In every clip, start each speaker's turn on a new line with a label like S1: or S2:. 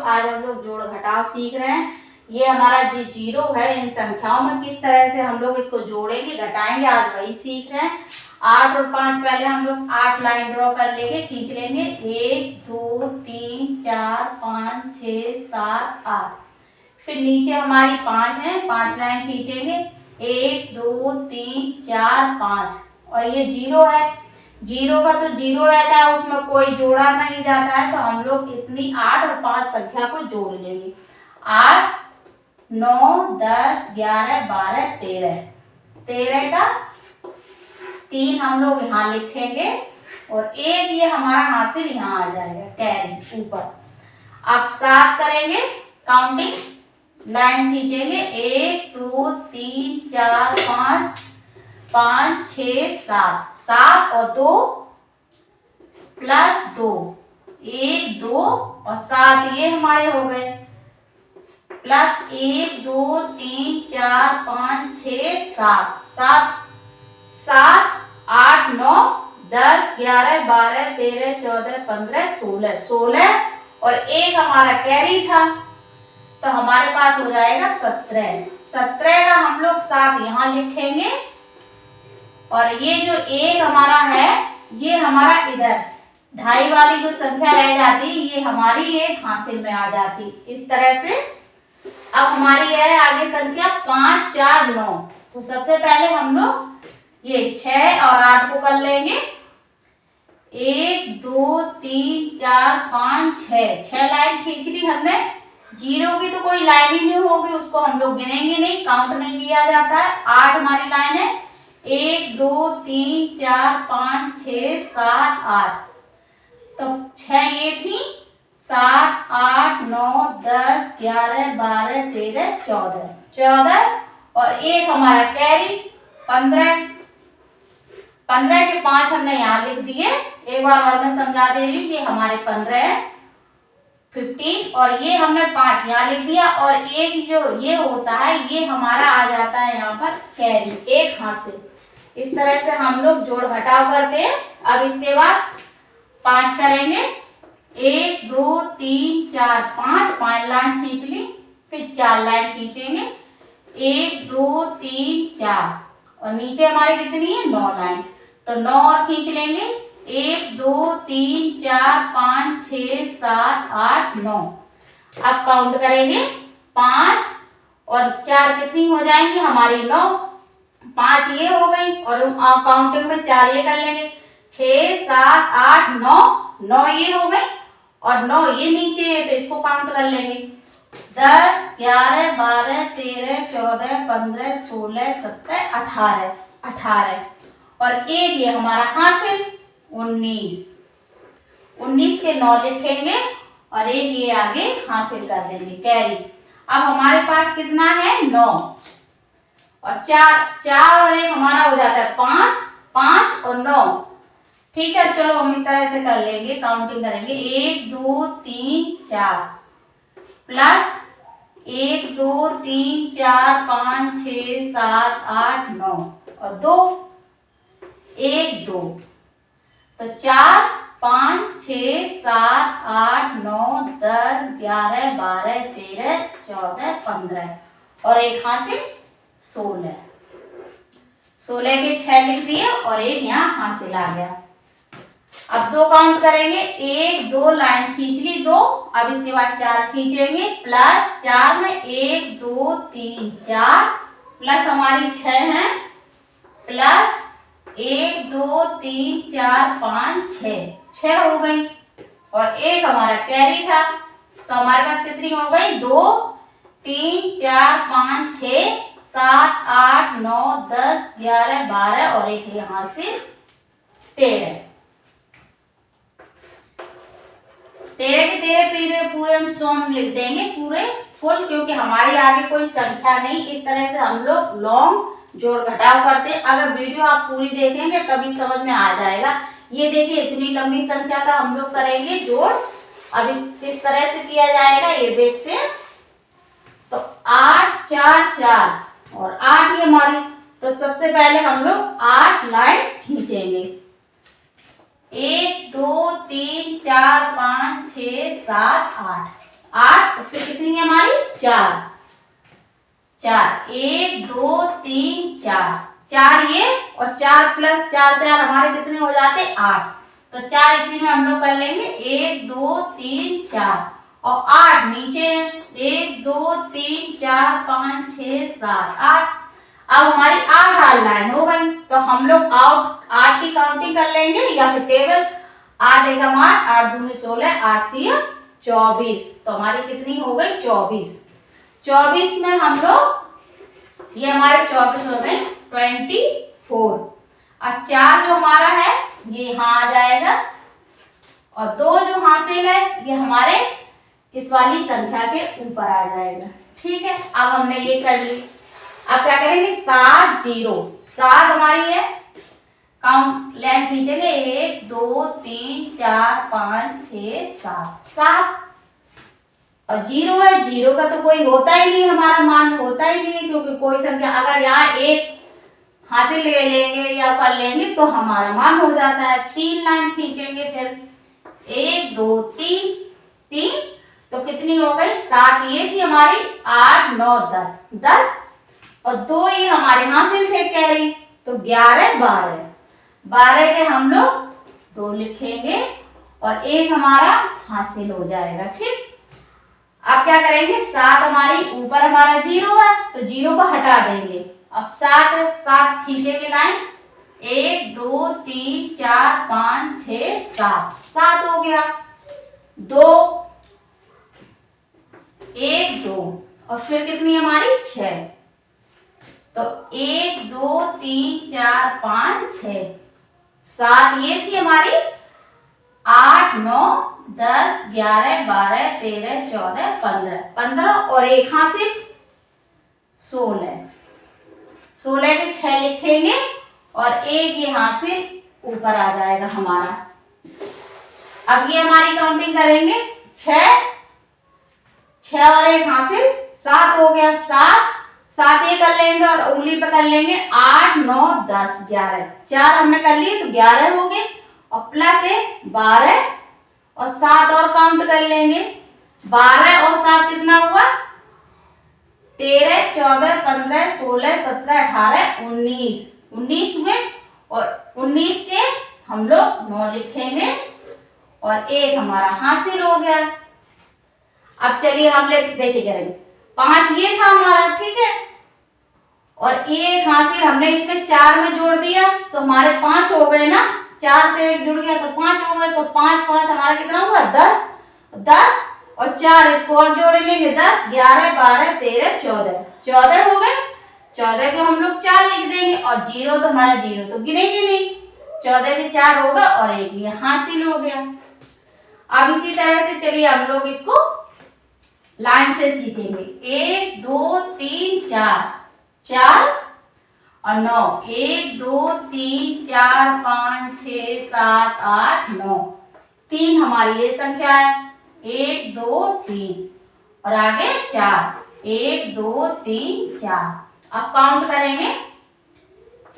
S1: आज हम लोग जोड़ घटाव सीख रहे हैं। ये हमारा जो जीरो है, इन संख्याओं में किस तरह से हम लोग इसको जोड़ेंगे, घटाएंगे, आज वही सीख रहे हैं। 8 और 5 पहले हम लोग 8 लाइन ड्रॉ कर लेंगे, खींच लेंगे। 1 2 3 4 5 6 7 8। फिर नीचे हमारी 5 है, 5 लाइन खींचेंगे। 1 2 3 4 5। और ये जीरो है, जीरो का तो जीरो रहता है, उसमें कोई जोड़ा नहीं जाता है, तो हम लोग इतनी 8 और 5 संख्या को जोड़ लेंगे। 8 9 10 11 12 13। 13 का 3 हम लोग यहाँ लिखेंगे और एक ये हमारा हासिल यहाँ आ जाएगा, कैरी ऊपर। अब 7 करेंगे काउंटिंग, लाइन खींचेंगे। 1 2 3 4 5 5 6 7। 7 और 2 प्लस 2, 1 2 और 7 ये हमारे हो गए। प्लस 1 2 3 4 5 6 7। 7 7 8 9 10 11 12 13 14 15 16। 16 और एक हमारा कैरी था, तो हमारे पास हो जाएगा 17। 17 का हम लोग 7 यहाँ लिखेंगे और ये जो एक हमारा है, ये हमारा इधर ढाई वाली जो संख्या रह जाती, ये हमारी ये हासिल में आ जाती इस तरह से। अब हमारी है आगे संख्या 5 4 9। तो सबसे पहले हम लोग ये 6 और 8 को कर लेंगे। 1 2 3 4 5 6। 6 लाइन खींच ली हमने। जीरो की तो कोई लाइन ही नहीं होगी, उसको हम लोग गिनेंगे नहीं, काउंट नहीं किया जाता है। 8 हमारी लाइन है। 1 2 3 4 5 6 7 8। तो 6 ये थी, 7 8 9 10 11 12 13 14। 14 और एक हमारा कैरी 15। 15 के 5 हमने यहाँ लिख दिए। एक बार और मैं समझा दे रही हूँ, ये हमारे 15 है। 15 और ये हमने 5 यहाँ लिख दिया और एक जो ये होता है, ये हमारा आ जाता है यहाँ पर कैरी, एक हाथ से। इस तरह से हम लोग जोड़ घटाव करते हैं। अब इसके बाद 5 करेंगे। 1 2 3 4 5। 5 लाइन खींच ली, फिर 4 लाइन खींचेंगे। 1 2 3 4 और नीचे हमारी कितनी है, 9 लाइन, तो 9 और खींच लेंगे। 1 2 3 4 5 6 7 8 9। अब काउंट करेंगे। 5 और 4 कितनी हो जाएंगी हमारी, 9। 5 ये हो गई और काउंटिंग में 4 ये कर लेंगे। 6 7 8 9। 9 ये हो गई और 9 ये नीचे है, तो इसको काउंट कर लेंगे। 10 11 12 13 14 15 16 17 18। 18 और एक ये हमारा हासिल 19। 19 के 9 लिखेंगे और एक ये आगे हासिल कर देंगे, कैरी। अब हमारे पास कितना है, 9 और 4 और एक हमारा हो जाता है 5। 5 और 9, ठीक है। चलो हम इस तरह से कर लेंगे, काउंटिंग करेंगे। 1 2 3 4 प्लस 1 2 3 4 5 6 7 8 9 और 2 1 2। तो 4 5 6 7 8 9 10 11 12 13 14 15 और एक हासिल 16। 16 के 6 लिख दिए और एक यहाँ हासिल आ गया। अब 2 काउंट करेंगे। 1 2 लाइन खींच ली, 2। अब इसके बाद 4 खींचेंगे। प्लस 4 में 1 2 3 4 प्लस हमारी 6 है, प्लस 1 2 3 4 5 6। 6 हो गई और एक हमारा कैरी था, तो हमारे पास कितनी हो गई, 2 3 4 5 6 7 8 9 10 11 12 और एक यहाँ से 13। 13 के 13 पूरे हम 100 लिख देंगे, पूरे फुल, क्योंकि हमारी आगे कोई संख्या नहीं। इस तरह से हम लोग लॉन्ग जोड़ घटाव करते हैं। अगर वीडियो आप पूरी देखेंगे तभी समझ में आ जाएगा। ये देखिए, इतनी लंबी संख्या का हम लोग करेंगे जोड़। अब इस तरह से किया जाएगा, ये देखते हैं। तो 8 4 4 और 8 ये हमारी, तो सबसे पहले हम लोग 8 लाइन खींचेंगे। 1 2 3 4 5 6 7 8। 8 8 तो फिर कितनी है हमारी 4 4 1 2 3 4 4 ये और 4 प्लस 4 4 हमारे कितने हो जाते 8 तो 4 इसी में हम लोग कर लेंगे 1 2 3 4 और 8 नीचे 1 2 3 4 5 6 7 8 अब हमारी 8 लाइन हो गई तो हम लोग 8 की काउंटिंग कर लेंगे या फिर टेबल 8 एकम 8 8 दूनी 16 8 तीन 24 तो हमारी कितनी हो गई 24 में हम लोग ये हमारे 24 हो गए 24 अब 4 जो हमारा है ये यहाँ आ जाएगा और 2 जो हासिल है ये हमारे इस वाली संख्या के ऊपर आ जाएगा। ठीक है अब हमने ये कर ली। अब क्या करेंगे 7 0 7 हमारी है काउंट लाइन खींचेंगे 1 2 3 4 5 6 7 7 और 0 है 0 का तो कोई होता ही नहीं हमारा मान होता ही नहीं क्योंकि कोई संख्या अगर यहाँ एक हासिल ले लेंगे या कर लेंगे तो हमारा मान हो जाता है। 3 लाइन खींचेंगे फिर 1 2 3 3 तो कितनी हो गई 7 ये थी हमारी 8 9 10 10 और 2 ये हमारे हासिल थे कैरी तो 11 12 12 के हम लोग 2 लिखेंगे और एक हमारा हासिल हो जाएगा। ठीक अब क्या करेंगे 7 हमारी ऊपर हमारा 0 है तो 0 को हटा देंगे। अब 7 खींचेंगे लाइन 1 2 3 4 5 6 7 हो गया 2 1 2 और फिर कितनी हमारी 6 तो 1 2 3 4 5 6 7 ये थी हमारी 8 9 10 11 12 13 14 15 15 और एक हासिल 16 के 6 लिखेंगे और एक ये हासिल ऊपर आ जाएगा हमारा। अब ये हमारी काउंटिंग करेंगे 6 और एक हासिल 7 हो गया 7 ये कर लेंगे और उंगली पे कर लेंगे 8 9 10 11 4 हमने कर लिए तो 11 हो गए और प्लस 12 और 7 और काउंट कर लेंगे 12 और 7 कितना हुआ 13 14 15 16 17 18 19 हुए और 19 के हम लोग 9 लिखेंगे और एक हमारा हासिल हो गया। अब चलिए हम देखिए करेंगे 5 ये था हमारा ठीक है और एक हासिल हमने इसमें 4 में जोड़ दिया तो हमारे 5 हो गए ना 4 से 1 जुड़ गया तो 5 हो गए तो 5 हमारा कितना हुआ 10 और 4 इसको और जोड़ लेंगे 10 11 12 13 14 हो गए 14 के हम लोग 4 लिख देंगे और 0 तो हमारा 0 तो गिनेंगे नहीं 14 के 4 होगा और एक ये हासिल हो गया। अब इसी तरह से चलिए हम लोग इसको लाइन से सीखेंगे 1 2 3 4 और 9 1 2 3 4 5 6 7 8 9 3 हमारी ये संख्या है 1 2 3 और आगे 4 1 2 3 4 अब काउंट करेंगे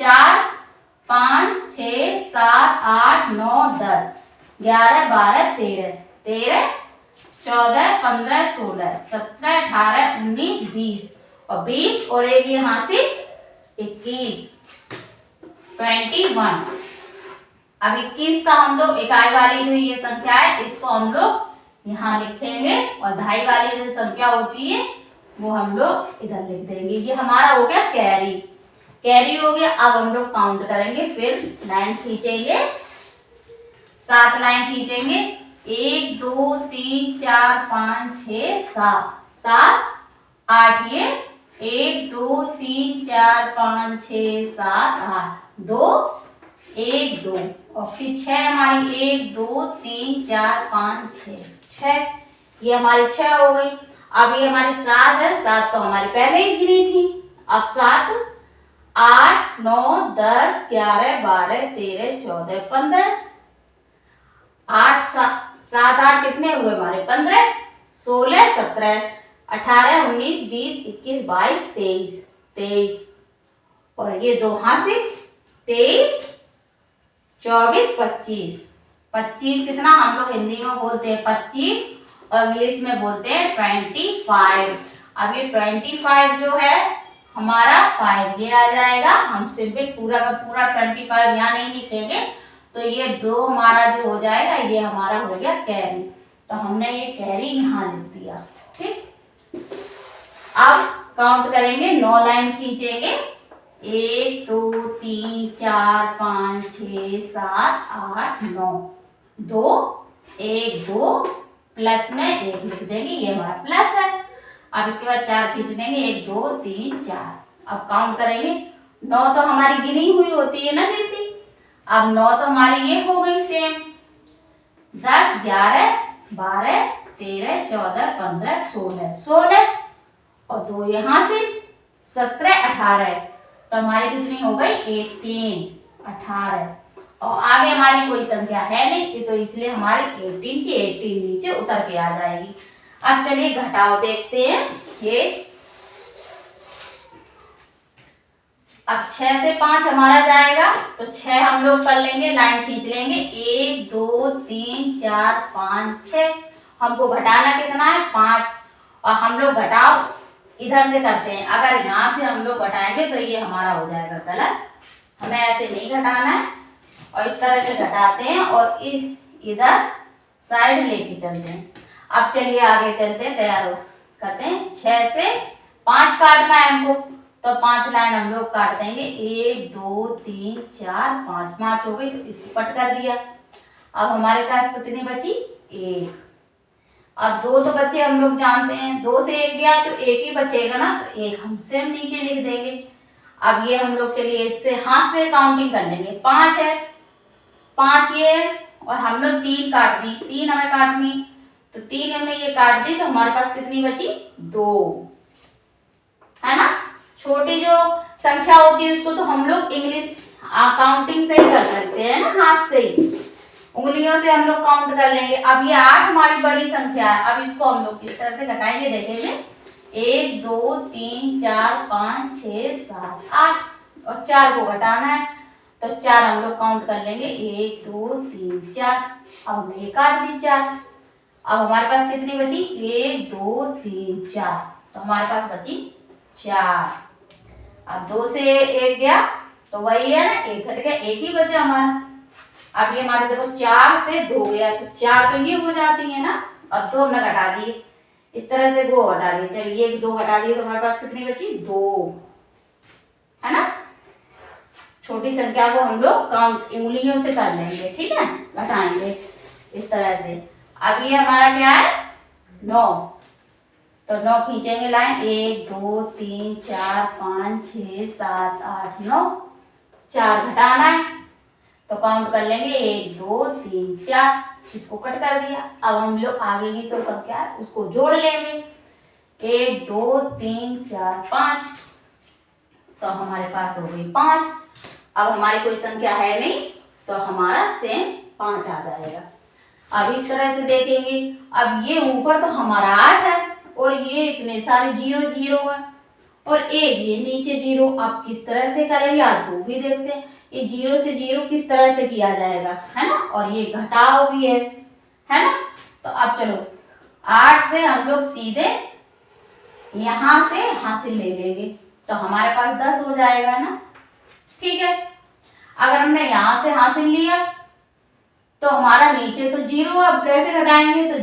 S1: 4 5 6 7 8 9 10 11 12 13 14 15 16 17 18 19 20 और 20 और एक ये हासिल 21 21। अब 21 का हम लोग इकाई वाली जो ये संख्या है इसको हम लोग यहाँ लिखेंगे और दहाई वाली जो संख्या होती है वो हम लोग इधर लिख देंगे। ये हमारा हो गया कैरी हो गया। अब हम लोग काउंट करेंगे फिर लाइन खींचेंगे 7 लाइन खींचेंगे 1 2 3 4 5 6 7 8 ये 1 2 3 4 5 6 7 8 2 1 2 और फिर 6 हमारी 1 2 3 4 5 6 ये हमारी 6 हो गई। अब ये हमारी 7 है 7 तो हमारी पहले ही गिनी थी। अब 7 8 9 10 11 12 13 14 15 8 7 8 कितने हुए हमारे 15 16 17 18 19 20 21 22 23 और ये 2 हासिल 23 24 25 25 कितना हम लोग हिंदी में बोलते हैं 25 और इंग्लिश में बोलते हैं 25। अब ये 25 जो है हमारा 5 ये आ जाएगा। हम सिंपल पूरा का पूरा 25 यहाँ नहीं लिखेंगे, तो ये 2 हमारा जो हो जाएगा ये हमारा हो गया कैरी। तो हमने ये कैरी यहाँ लिख दिया। ठीक, अब काउंट करेंगे, 9 लाइन खींचेंगे। 1 2 3 4 5 6 7 8 9, 2 1 2 प्लस में 1 लिख देंगे, ये हमारा प्लस है। अब इसके बाद 4 खींच देंगे, 1 2 3 4। अब काउंट करेंगे, 9 तो हमारी गिनी हुई होती है ना गिनती। अब 9 तो हमारी ये हो गई सेम, 10 11 12 13 14 15 16 16 और 2 यहाँ से 17 18। तो हमारी कितनी हो गई 18 18। और आगे हमारी कोई संख्या है नहीं, तो इसलिए हमारी 18 की 18 नीचे उतर के आ जाएगी। अब चलिए घटाओ देखते हैं। ये अब 6 से 5 हमारा जाएगा, तो 6 हम लोग कर लेंगे, लाइन खींच लेंगे। 1 2 3 4 5 6। हमको घटाना कितना है 5, और हम लोग घटाओ इधर से करते हैं। अगर यहाँ से हम लोग घटाएंगे तो ये हमारा हो जाएगा गलत, हमें ऐसे नहीं घटाना है। और इस तरह से घटाते हैं और इस इधर साइड लेके चलते हैं। अब चलिए आगे चलते हैं, तैयार हो करते हैं। 6 से 5 काटना है हमको, तो 5 लाइन हम लोग काट देंगे। 1 2 3 4 5, 5 हो गई, तो इसको कट कर दिया। अब हमारे पास कितनी बची 1। अब 2 तो बच्चे हम लोग जानते हैं, 2 से 1 गया तो 1 ही बचेगा ना, तो 1 हम सेम नीचे लिख देंगे। अब ये हम लोग चलिए इससे हाथ से काउंटिंग कर लेंगे। 5 है, 5 ये, और हम लोग 3 काट दी, 3 हमें काटनी, तो 3 हमने ये काट दी, तो हमारे पास कितनी बची 2, है ना। छोटी जो संख्या होती है उसको तो हम लोग इंग्लिश काउंटिंग से ही कर सकते हैं ना, हाथ से ही, उंगलियों से हम लोग काउंट कर लेंगे। अब ये 8 हमारी बड़ी संख्या है, अब इसको हम लोग किस तरह से घटाएंगे देखेंगे। 1 2 3 4 5 6 7 8 और 4 को घटाना है, तो 4 हम लोग काउंट कर लेंगे। 1 2 3 4। अब हमने ये काट दी 4। अब हमारे पास कितनी बची 1 2 3 4, तो हमारे पास बची 4। अब 2 से 1 गया तो वही है ना, 1 घट गया, 1 ही बचा हमारा। अब ये हमारे देखो 4 से 2 गया, तो 4 तो ये हो जाती है ना। अब 2 हमने घटा दिए, इस तरह से 2 हटा दिए। चलिए 2 हटा दिए, तो हमारे पास कितनी बची 2, है ना। छोटी संख्या को हम लोग काउंट उंगलियों से कर लेंगे, ठीक है, घटाएंगे इस तरह से। अब ये हमारा क्या है 9, तो 9 खींचेंगे लाइन। 1 2 3 4 5 6 7 8 9, 4 घटाना है, तो काउंट कर लेंगे। 1 2 3 4, इसको कट कर दिया। अब हम लोग आगे की सब संख्या है उसको जोड़ लेंगे। 1 2 3 4 5, तो हमारे पास हो गई 5। अब हमारी कोई संख्या है नहीं, तो हमारा सेम 5 आ जाएगा। अब इस तरह से देखेंगे। अब ये ऊपर तो हमारा 8 है, और ये इतने सारे 0 0 है, और 1 ये नीचे 0। अब किस तरह से करेंगे आप तो भी देखते हैं। ये 0 से 0 किस तरह से किया जाएगा, है ना, और ये घटाव भी है ना। तो अब चलो 8 से हम लोग सीधे यहां से हासिल ले लेंगे, तो हमारे पास 10 हो जाएगा ना, ठीक है। अगर हमने यहां से हासिल लिया तो हमारा नीचे तो 0, अब कैसे घटाएंगे, तो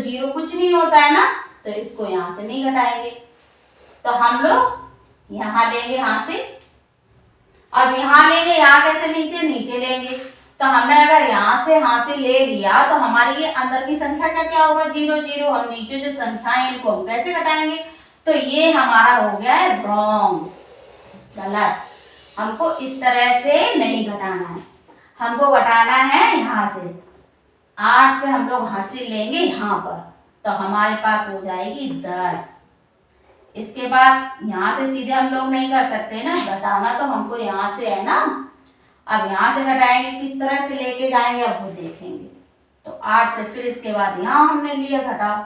S1: 0 कुछ नहीं होता है ना, तो इसको यहां से नहीं घटाएंगे, तो हम लोग यहां लेंगे हासिल। अब यहाँ लेंगे, यहाँ कैसे नीचे लेंगे, तो हमने अगर यहाँ से हासिल ले लिया तो हमारी ये अंदर की संख्या का क्या होगा 0 0। हम नीचे जो संख्या है इनको हम कैसे घटाएंगे, तो ये हमारा हो गया है रॉन्ग, गलत। हमको इस तरह से नहीं घटाना है, हमको घटाना है यहाँ से। 8 से हम लोग हासिल लेंगे यहाँ पर, तो हमारे पास हो जाएगी 10। इसके बाद यहाँ से सीधे हम लोग नहीं कर सकते ना, घटाना तो हमको यहाँ से है ना। अब यहाँ से घटाएंगे, किस तरह से लेके जाएंगे अब वो देखेंगे। तो 8 से फिर इसके बाद यहाँ हमने लिया घटाओ,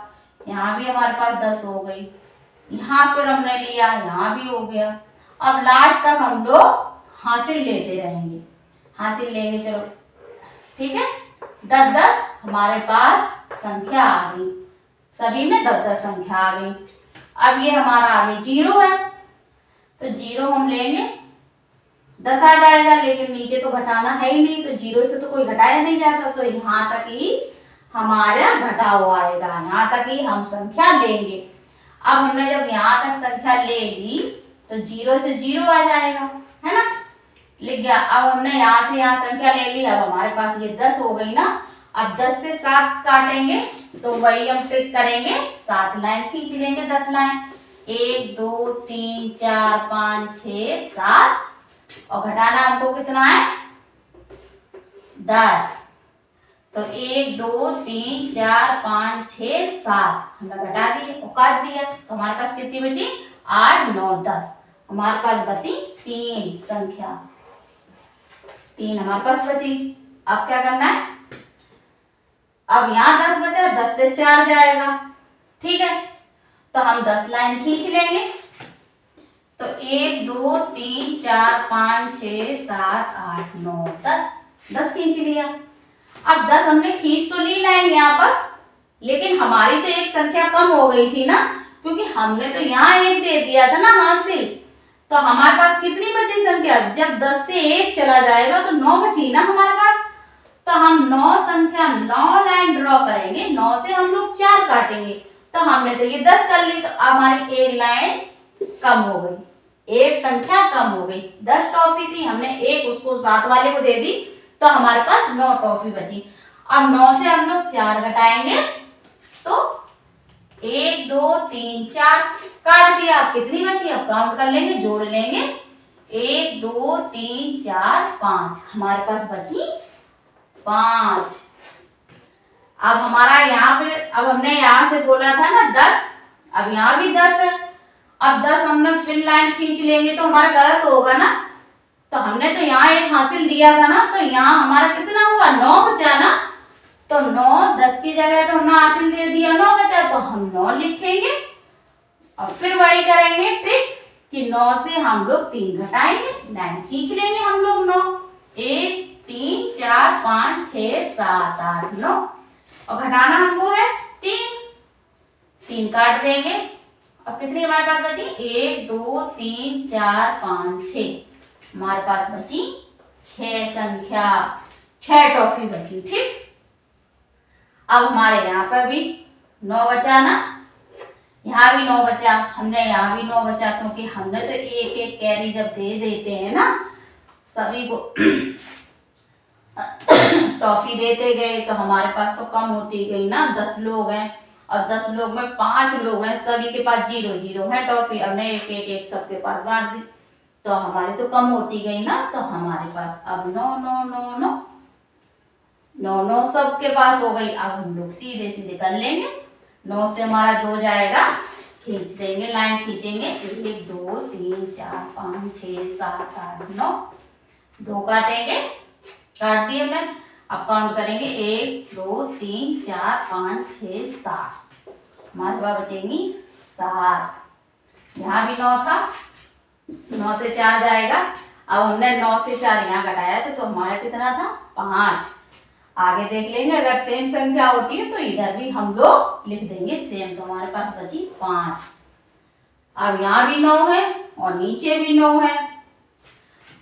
S1: यहाँ भी हमारे पास 10 हो गई। यहाँ फिर हमने लिया, यहाँ भी हो गया। अब लास्ट तक हम लोग हासिल लेते रहेंगे, हासिल लेंगे, चलो ठीक है। 10 10 हमारे पास संख्या आ गई। सभी में 10-10 संख्या आ गई। अब ये हमारा आगे 0 है, तो 0 हम लेंगे, 10 आ जाएगा, लेकिन नीचे तो घटाना है ही नहीं, तो 0 से तो कोई घटाया नहीं जाता, तो यहाँ तक ही हमारा घटा हुआ आएगा, यहाँ तक ही हम संख्या लेंगे। अब हमने जब यहाँ तक संख्या ले ली तो 0 से 0 आ जाएगा, है ना, लिख गया। अब हमने यहाँ से यहाँ संख्या ले ली, अब हमारे पास ये 10 हो गई ना। अब 10 से 7 काटेंगे तो वही हम ट्रिक करेंगे, 7 लाइन खींच लेंगे, 10 लाइन, 1 2 3 4 5 6 7, और घटाना हमको कितना है, 10। तो 1 2 3 4 5 6 7 हमने घटा दिए और काट दिया, तो हमारे पास कितनी बची, 8 9 10, हमारे पास बची 3 संख्या, 3 हमारे पास बची। अब क्या करना है, अब यहाँ 10 बचा, 10 से 4 जाएगा, ठीक है, तो हम 10 लाइन खींच लेंगे, तो 1 2 3 4 5 6 7 8 9 10 खींच लिया। अब 10 हमने खींच तो ली लाइन यहाँ पर, लेकिन हमारी तो एक संख्या कम हो गई थी ना, क्योंकि हमने तो यहाँ 1 दे दिया था ना हासिल, तो हमारे पास कितनी बची संख्या, जब 10 से 1 चला जाएगा तो 9 बची ना हमारे पास, तो हम 9 संख्या 9 लाइन ड्रॉ करेंगे, 9 से हम लोग 4 काटेंगे, तो हमने तो ये 10 कर ली, तो हमारी एक लाइन कम हो गई, एक संख्या कम हो गई। 10 टॉफी थी, हमने एक उसको साथ वाले को दे दी, तो हमारे पास 9 टॉफी बची। अब 9 से हम लोग 4 घटाएंगे, तो 1 2 3 4 काट दिया, अब कितनी बची, अब काउंट कर लेंगे, जोड़ लेंगे, 1 2 3 4 5, हमारे पास बची 5। अब हमारा यहाँ पे, अब हमने यहाँ से बोला था ना 10, अब यहाँ भी 10 है, अब 10 हमने फिर लाइन खींच लेंगे तो हमारा गलत होगा ना, तो हमने तो यहाँ एक हासिल दिया था ना, तो यहाँ हमारा कितना हुआ, 9 बचा ना, तो 9 10 की जगह तो हमने हासिल दे दिया, 9 बचा, तो हम 9 लिखेंगे, और फिर वही करेंगे ट्रिक कि 9 से हम लोग 3 घटाएंगे, लाइन खींच लेंगे हम लोग 9, 1 3 4 5 6 7 8 9, और घटाना हमको है 3 काट देंगे, अब कितनी हमारे पास बची, 1 2 3 4 5 6, हमारे पास बची 6 संख्या, 6 टॉफी बची, ठीक। अब हमारे यहाँ पर भी 9 बचा ना, यहाँ भी 9 बचा, हमने यहाँ भी 9 बचा, क्योंकि हमने तो एक एक कैरी जब दे देते हैं ना सभी को टॉफी देते गए, तो हमारे पास तो कम होती गई ना, 10 लोग हैं, और 10 लोग में 5 लोग हैं, सभी के पास 0 है टॉफी, हमने एक सबके पास बांट दी, तो हमारी तो कम होती गई ना, तो हमारे पास अब 9 9 9 9 9 9 सबके पास हो गई। अब हम लोग सीधे सीधे कर लेंगे, 9 से हमारा 2 जाएगा, खींच देंगे, लाइन खींचेंगे, 1 2 3 4 5 6 7 8 9, 2 काटेंगे, काट दिए मैं, अब काउंट करेंगे 1 2 3 4 5 6 7, हमारे पास बचेंगी 7। यहाँ भी 9 था, 9 से 4 जाएगा, अब हमने 9 से 4 यहाँ घटाया था, तो हमारा कितना था, 5। आगे देख लेंगे, अगर सेम संख्या होती है तो इधर भी हम लोग लिख देंगे सेम, तो हमारे पास बची 5। अब यहाँ भी 9 है और नीचे भी 9 है,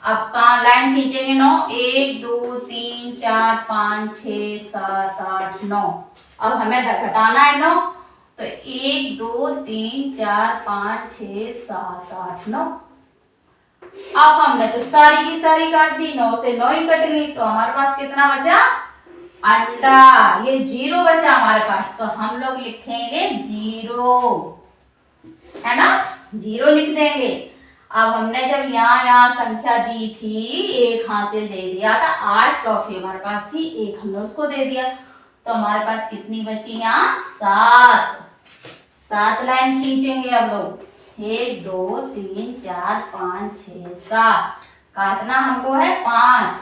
S1: अब कहाँ लाइन खींचेंगे, 9 1 2 3 4 5 6 7 8 9, अब हमें घटाना है 9, तो 1 2 3 4 5 6 7 8 9, अब हमने तो सारी की सारी काट दी, 9 से 9 ही कट गई, तो हमारे पास कितना बचा, अंडा, ये 0 बचा हमारे पास, तो हम लोग लिखेंगे 0, है ना, 0 लिख देंगे। अब हमने जब यहाँ संख्या दी थी, एक हासिल दे दिया था, 8 टॉफी हमारे पास थी, एक हमने उसको दे दिया, तो हमारे पास कितनी बची, यहाँ 7 लाइन खींचेंगे अब लोग, 1 2 3 4 5 6 7, काटना हमको है 5,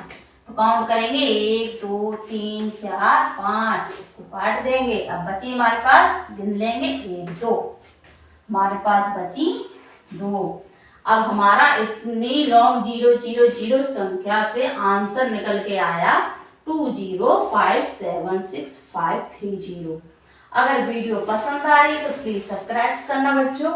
S1: तो काउंट करेंगे 1 2 3 4 5, इसको काट देंगे, अब बची हमारे पास, गिन लेंगे 1 2, हमारे पास बची 2। अब हमारा इतनी लॉन्ग 0 0 0 संख्या से आंसर निकल के आया 20576530। अगर वीडियो पसंद आ रही है तो प्लीज सब्सक्राइब करना बच्चों।